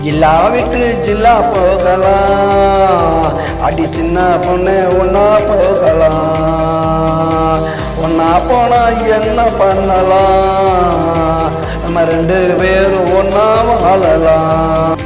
ஜில்லா விட்டு ஜில்லா போகலாம், அடி சின்ன பொண்ணு ஒன்னா போகலாம். ஒன்னா போனா என்ன பண்ணலாம், நம்ம ரெண்டு பேரும் ஒன்னா வாழலாம்.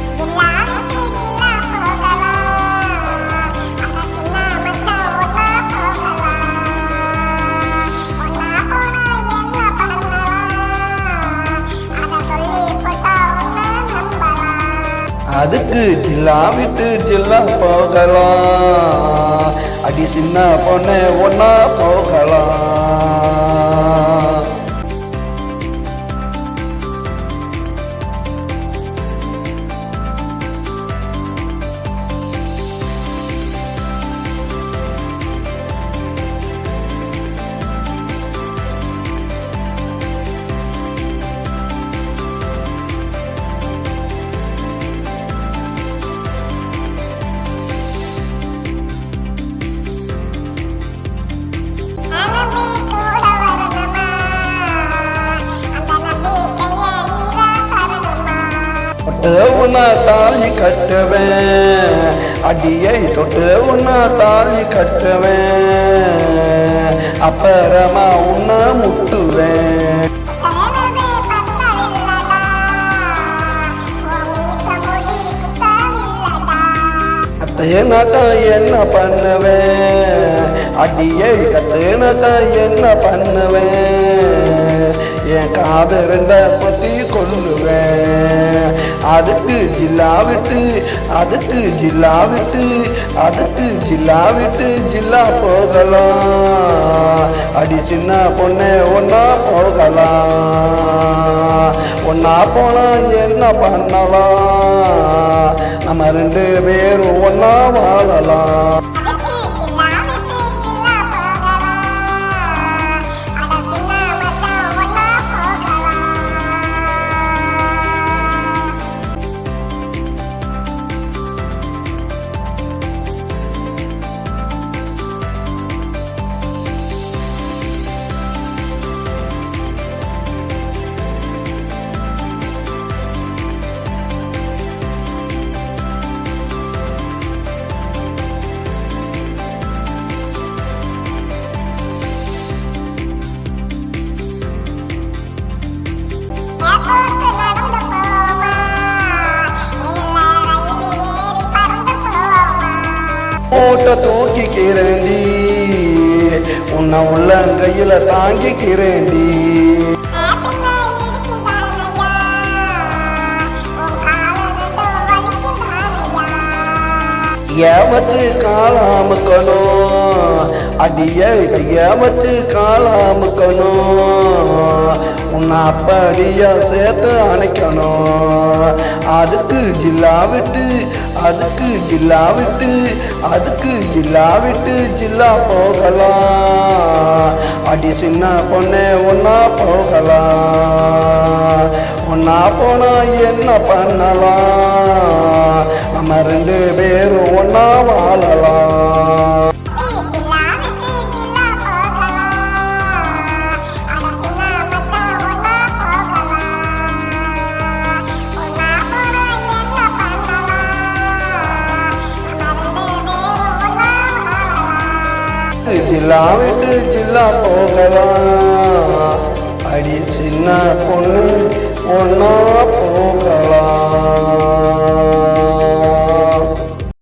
அதுக்கு ஜில்லா விட்டு ஜில்லா போகலாம், அடி சின்ன பொண்ணு ஒன்னா போகலாம். உன்ன தாலி கட்டுவேன், அடியை தொட்டு உன்ன தாலி கட்டுவேன், அப்புறமா உன்ன முட்டுவேன். கத்துனாக்கா என்ன பண்ணுவேன், அடியை கத்துனாக்கா என்ன பண்ணுவேன், என் காது ரெண்ட பத்தி கொல்லுவேன். அதுக்கு ஜில்லா விட்டு அதுக்கு ஜில்லா விட்டு அதுக்கு ஜில்லா விட்டு ஜில்லா போகலாம், அடி சின்ன பொண்ணே ஒன்னா போகலாம். ஒன்னா போனா என்ன பண்ணலாம், நம்ம ரெண்டு பேரும் ஒன்னா வாழலாம். மூட்டை தூக்கிக்கிறேன்டி, உன்னை உள்ளங்கையில தாங்கிக்கிறேன்டி. ஏமத்து காலாமுக்கணும், அடியை கையமத்து காலாமுக்கணும், உன்னை அப்படியா சேர்த்து அணைக்கணும். அதுக்கு ஜில்லா விட்டு அதுக்கு ஜில்லா விட்டு அதுக்கு ஜில்லா விட்டு ஜில்லா போகலாம், அடி சின்ன பொண்ணே ஒன்னா போகலாம். ஒன்னா போனா என்ன பண்ணலாம், நம்ம ரெண்டு பேரும் ஒன்னா வாழலாம். ஜில்லா விட்டு ஜில்லா போகலாம், அடி சின்ன பொண்ணு ஒன்னா போகலாம்.